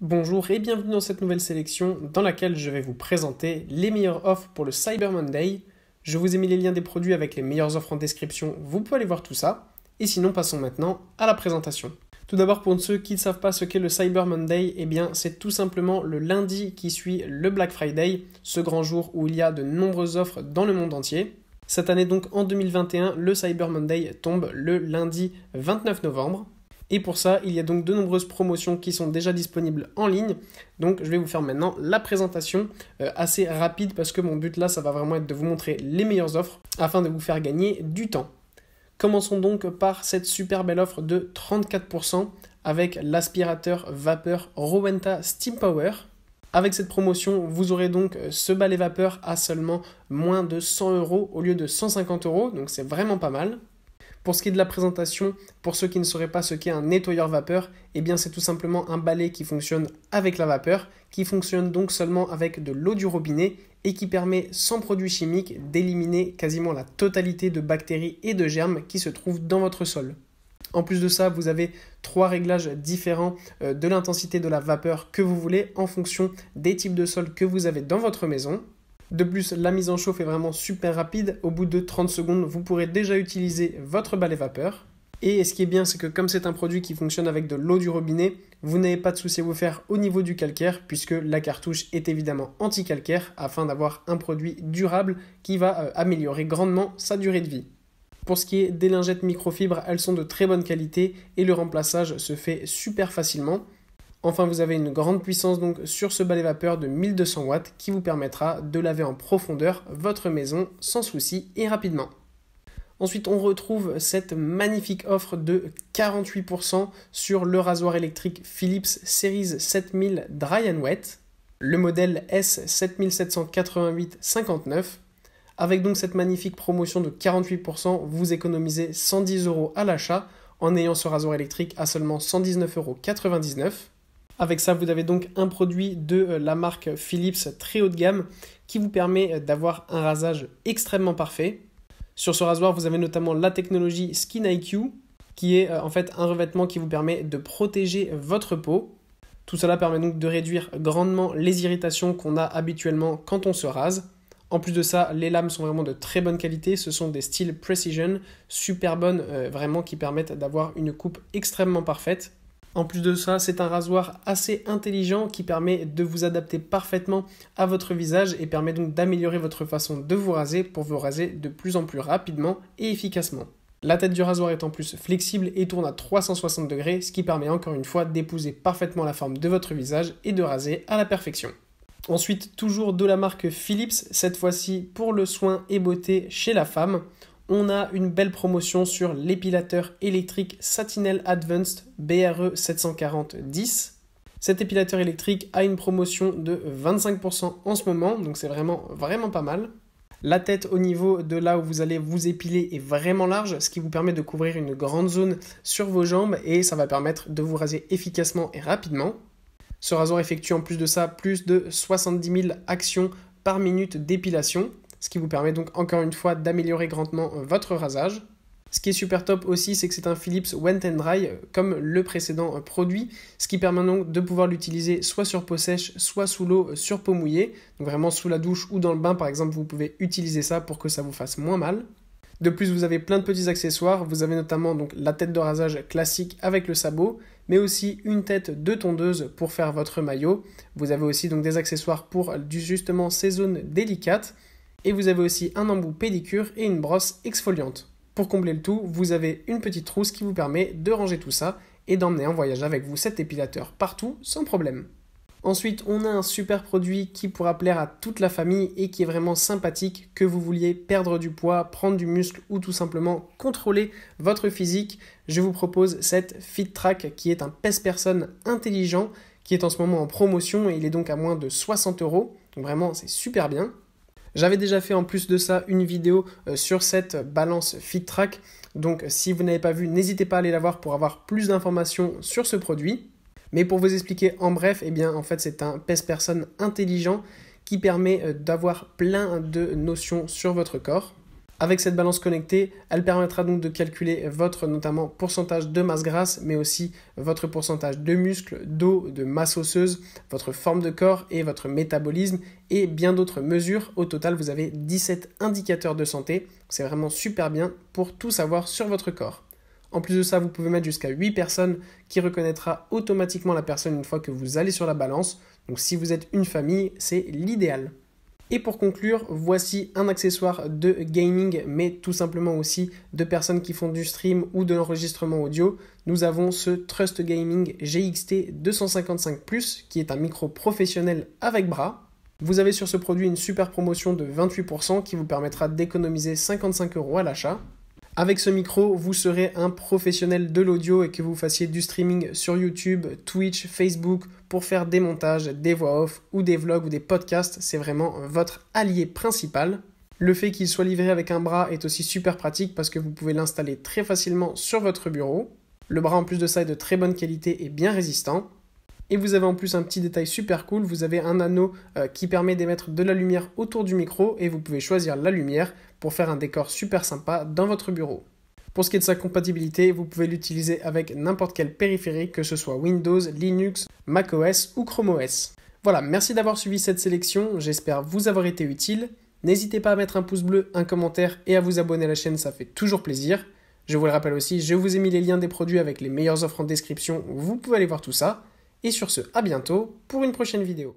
Bonjour et bienvenue dans cette nouvelle sélection dans laquelle je vais vous présenter les meilleures offres pour le Cyber Monday. Je vous ai mis les liens des produits avec les meilleures offres en description, vous pouvez aller voir tout ça. Et sinon, passons maintenant à la présentation. Tout d'abord, pour ceux qui ne savent pas ce qu'est le Cyber Monday, eh bien c'est tout simplement le lundi qui suit le Black Friday, ce grand jour où il y a de nombreuses offres dans le monde entier. Cette année donc, en 2021, le Cyber Monday tombe le lundi 29 novembre. Et pour ça, il y a donc de nombreuses promotions qui sont déjà disponibles en ligne. Donc je vais vous faire maintenant la présentation assez rapide parce que mon but là, ça va vraiment être de vous montrer les meilleures offres afin de vous faire gagner du temps. Commençons donc par cette super belle offre de 34% avec l'aspirateur vapeur Rowenta Steam Power. Avec cette promotion, vous aurez donc ce balai vapeur à seulement moins de 100 € au lieu de 150 €, donc c'est vraiment pas mal. Pour ce qui est de la présentation, pour ceux qui ne sauraient pas ce qu'est un nettoyeur vapeur, eh bien c'est tout simplement un balai qui fonctionne avec la vapeur, qui fonctionne donc seulement avec de l'eau du robinet et qui permet sans produits chimiques d'éliminer quasiment la totalité de bactéries et de germes qui se trouvent dans votre sol. En plus de ça, vous avez 3 réglages différents de l'intensité de la vapeur que vous voulez en fonction des types de sol que vous avez dans votre maison. De plus, la mise en chauffe est vraiment super rapide. Au bout de 30 secondes, vous pourrez déjà utiliser votre balai vapeur. Et ce qui est bien, c'est que comme c'est un produit qui fonctionne avec de l'eau du robinet, vous n'avez pas de souci à vous faire au niveau du calcaire puisque la cartouche est évidemment anti-calcaire afin d'avoir un produit durable qui va améliorer grandement sa durée de vie. Pour ce qui est des lingettes microfibres, elles sont de très bonne qualité et le remplaçage se fait super facilement. Enfin, vous avez une grande puissance donc sur ce balai vapeur de 1200 watts qui vous permettra de laver en profondeur votre maison sans souci et rapidement. Ensuite, on retrouve cette magnifique offre de 48% sur le rasoir électrique Philips Series 7000 Dry & Wet, le modèle S7788-59. Avec donc cette magnifique promotion de 48%, vous économisez 110 € à l'achat en ayant ce rasoir électrique à seulement 119,99 €. Avec ça, vous avez donc un produit de la marque Philips très haut de gamme qui vous permet d'avoir un rasage extrêmement parfait. Sur ce rasoir, vous avez notamment la technologie Skin IQ qui est en fait un revêtement qui vous permet de protéger votre peau. Tout cela permet donc de réduire grandement les irritations qu'on a habituellement quand on se rase. En plus de ça, les lames sont vraiment de très bonne qualité. Ce sont des styles Precision, super bonnes, vraiment qui permettent d'avoir une coupe extrêmement parfaite. En plus de ça, c'est un rasoir assez intelligent qui permet de vous adapter parfaitement à votre visage et permet donc d'améliorer votre façon de vous raser pour vous raser de plus en plus rapidement et efficacement. La tête du rasoir est en plus flexible et tourne à 360 degrés, ce qui permet encore une fois d'épouser parfaitement la forme de votre visage et de raser à la perfection. Ensuite, toujours de la marque Philips, cette fois-ci pour le soin et beauté chez la femme. On a une belle promotion sur l'épilateur électrique Satinel Advanced BRE 740-10. Cet épilateur électrique a une promotion de 25% en ce moment, donc c'est vraiment pas mal. La tête au niveau de là où vous allez vous épiler est vraiment large, ce qui vous permet de couvrir une grande zone sur vos jambes et ça va permettre de vous raser efficacement et rapidement. Ce rasoir effectue en plus de ça plus de 70 000 actions par minute d'épilation, ce qui vous permet donc encore une fois d'améliorer grandement votre rasage. Ce qui est super top aussi, c'est que c'est un Philips Wet and Dry comme le précédent produit, ce qui permet donc de pouvoir l'utiliser soit sur peau sèche, soit sous l'eau sur peau mouillée. Donc vraiment sous la douche ou dans le bain par exemple, vous pouvez utiliser ça pour que ça vous fasse moins mal. De plus, vous avez plein de petits accessoires, vous avez notamment donc la tête de rasage classique avec le sabot, mais aussi une tête de tondeuse pour faire votre maillot. Vous avez aussi donc des accessoires pour justement ces zones délicates. Et vous avez aussi un embout pédicure et une brosse exfoliante. Pour combler le tout, vous avez une petite trousse qui vous permet de ranger tout ça et d'emmener en voyage avec vous cet épilateur partout sans problème. Ensuite, on a un super produit qui pourra plaire à toute la famille et qui est vraiment sympathique, que vous vouliez perdre du poids, prendre du muscle ou tout simplement contrôler votre physique. Je vous propose cette FitTrack qui est un pèse-personne intelligent qui est en ce moment en promotion et il est donc à moins de 60 €. Donc vraiment, c'est super bien. J'avais déjà fait en plus de ça une vidéo sur cette balance FitTrack, donc si vous n'avez pas vu, n'hésitez pas à aller la voir pour avoir plus d'informations sur ce produit. Mais pour vous expliquer en bref, eh bien en fait c'est un pèse-personne intelligent qui permet d'avoir plein de notions sur votre corps. Avec cette balance connectée, elle permettra donc de calculer votre notamment pourcentage de masse grasse, mais aussi votre pourcentage de muscles, d'eau, de masse osseuse, votre forme de corps et votre métabolisme et bien d'autres mesures. Au total, vous avez 17 indicateurs de santé. C'est vraiment super bien pour tout savoir sur votre corps. En plus de ça, vous pouvez mettre jusqu'à 8 personnes qui reconnaîtra automatiquement la personne une fois que vous allez sur la balance. Donc si vous êtes une famille, c'est l'idéal. Et pour conclure, voici un accessoire de gaming, mais tout simplement aussi de personnes qui font du stream ou de l'enregistrement audio. Nous avons ce Trust Gaming GX-T 255+, qui est un micro professionnel avec bras. Vous avez sur ce produit une super promotion de 28% qui vous permettra d'économiser 55 € à l'achat. Avec ce micro, vous serez un professionnel de l'audio et que vous fassiez du streaming sur YouTube, Twitch, Facebook pour faire des montages, des voix off ou des vlogs ou des podcasts, c'est vraiment votre allié principal. Le fait qu'il soit livré avec un bras est aussi super pratique parce que vous pouvez l'installer très facilement sur votre bureau. Le bras en plus de ça est de très bonne qualité et bien résistant. Et vous avez en plus un petit détail super cool, vous avez un anneau qui permet d'émettre de la lumière autour du micro et vous pouvez choisir la lumière pour faire un décor super sympa dans votre bureau. Pour ce qui est de sa compatibilité, vous pouvez l'utiliser avec n'importe quel périphérique, que ce soit Windows, Linux, macOS ou Chrome OS. Voilà, merci d'avoir suivi cette sélection, j'espère vous avoir été utile. N'hésitez pas à mettre un pouce bleu, un commentaire et à vous abonner à la chaîne, ça fait toujours plaisir. Je vous le rappelle aussi, je vous ai mis les liens des produits avec les meilleures offres en description, vous pouvez aller voir tout ça. Et sur ce, à bientôt pour une prochaine vidéo.